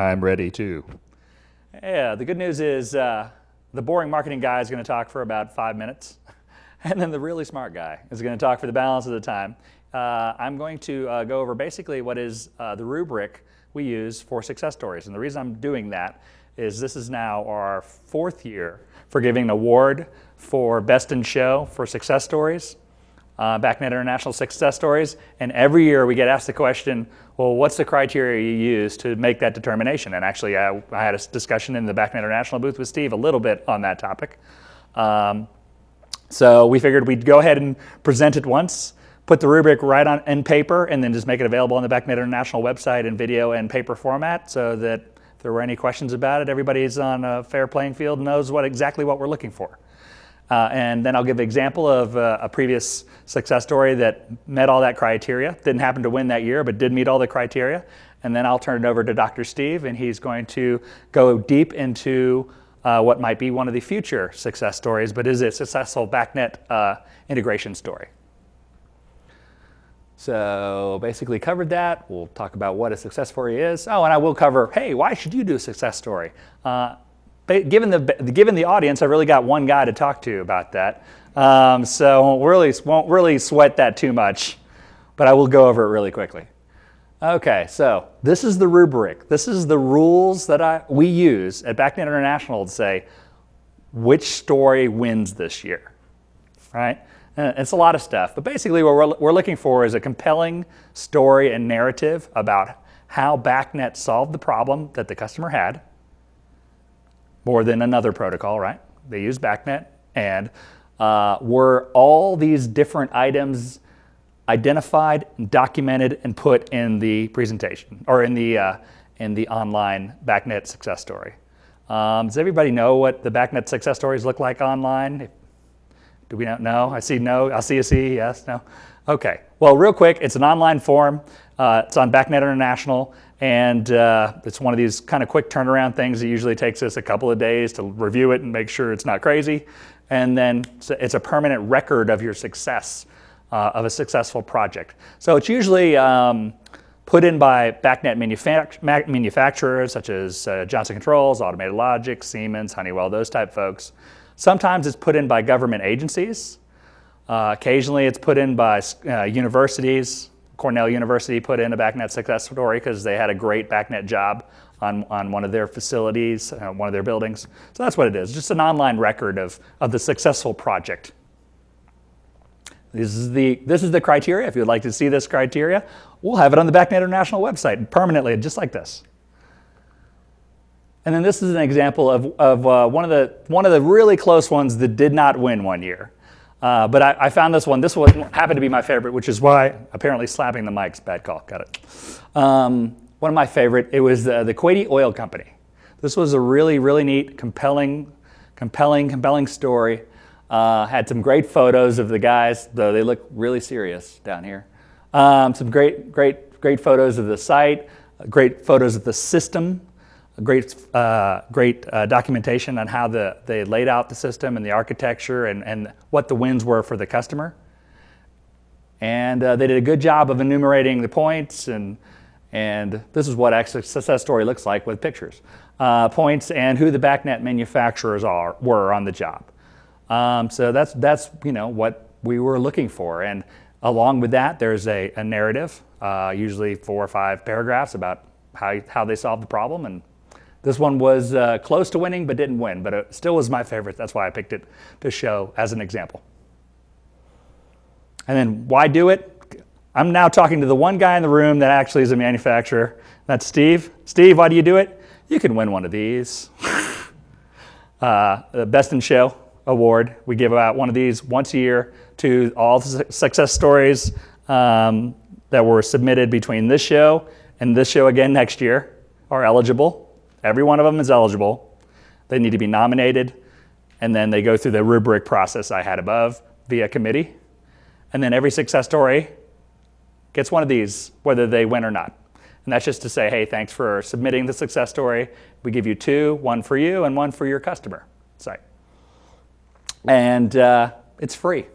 I'm ready too. Yeah, the good news is the boring marketing guy is going to talk for about 5 minutes, and then the really smart guy is going to talk for the balance of the time. I'm going to go over basically what is the rubric we use for success stories. And the reason I'm doing that is this is now our 4th year for giving an award for Best in Show for success stories, BACnet International Success Stories. And every year we get asked the question, well, what's the criteria you use to make that determination? And actually I had a discussion in the BACnet International booth with Steve a little bit on that topic. So we figured we'd go ahead and present it once, put the rubric right on in paper, and then just make it available on the BACnet International website in video and paper format so that if there were any questions about it, everybody's on a fair playing field and knows exactly what we're looking for. And then I'll give an example of a previous success story that met all that criteria. Didn't happen to win that year, but did meet all the criteria. And then I'll turn it over to Dr. Steve, and he's going to go deep into what might be one of the future success stories, but is a successful BACnet integration story. So basically covered that. We'll talk about what a success story is. Oh, and I will cover, hey, why should you do a success story? Given the audience, I really got one guy to talk to about that. So won't really sweat that too much, but I will go over it really quickly. Okay, so this is the rubric. This is the rules that we use at BACnet International to say which story wins this year, right? It's a lot of stuff, but basically what we're looking for is a compelling story and narrative about how BACnet solved the problem that the customer had, more than another protocol, right? They use BACnet, and were all these different items identified, documented, and put in the presentation, or in the online BACnet success story. Does everybody know what the BACnet success stories look like online? Do we not know? I see no, I'll see a C, yes, no? Okay, well, real quick, it's an online form. It's on BACnet International, and it's one of these kind of quick turnaround things that usually takes us a couple of days to review it and make sure it's not crazy. And then it's a permanent record of your success, of a successful project. So it's usually put in by BACnet manufacturers such as Johnson Controls, Automated Logic, Siemens, Honeywell, those type folks. Sometimes it's put in by government agencies. Occasionally it's put in by universities. Cornell University put in a BACnet success story because they had a great BACnet job on one of their facilities, one of their buildings. So that's what it is, just an online record of the successful project. This is the criteria. If you'd like to see this criteria, we'll have it on the BACnet International website permanently, just like this. And then this is an example of one of the really close ones that did not win one year. But I found this one. This one happened to be my favorite, which is why apparently slapping the mic's bad call. Got it. One of my favorite. It was the Kuwaiti Oil Company. This was a really, really neat, compelling story. Had some great photos of the guys, though they look really serious down here. Some great photos of the site. Great photos of the system. Great documentation on how they laid out the system and the architecture and what the wins were for the customer. And they did a good job of enumerating the points, and this is what a success story looks like with pictures. Points and who the BACnet manufacturers were on the job. So that's what we were looking for. And along with that, there's a narrative, usually 4 or 5 paragraphs about how they solved the problem. And this one was close to winning, but didn't win. But it still was my favorite. That's why I picked it to show as an example. And then why do it? I'm now talking to the one guy in the room that actually is a manufacturer. That's Steve. Steve, why do you do it? You can win one of these. The Best in Show award. We give out one of these once a year to all the success stories that were submitted between this show and this show again next year are eligible. Every one of them is eligible. They need to be nominated, and then they go through the rubric process I had above via committee. And then every success story gets one of these, whether they win or not. And that's just to say, hey, thanks for submitting the success story. We give you 2, one for you and one for your customer site. And it's free.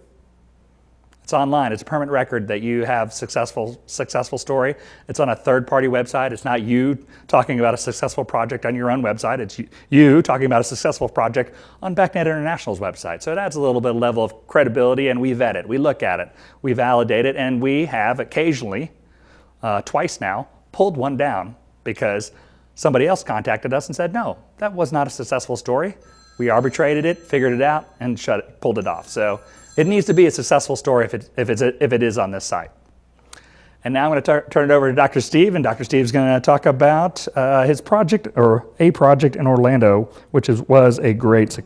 It's online. It's a permanent record that you have successful story. It's on a third-party website. It's not you talking about a successful project on your own website. It's you talking about a successful project on BACnet International's website. So it adds a little bit of level of credibility, and we vet it. We look at it. We validate it, and we have occasionally, twice now, pulled one down because somebody else contacted us and said, no, that was not a successful story. We arbitrated it, figured it out, and pulled it off. So it needs to be a successful story if it is on this site. And now I'm going to turn it over to Dr. Steve, and Dr. Steve's going to talk about his project, or a project in Orlando, which was a great success.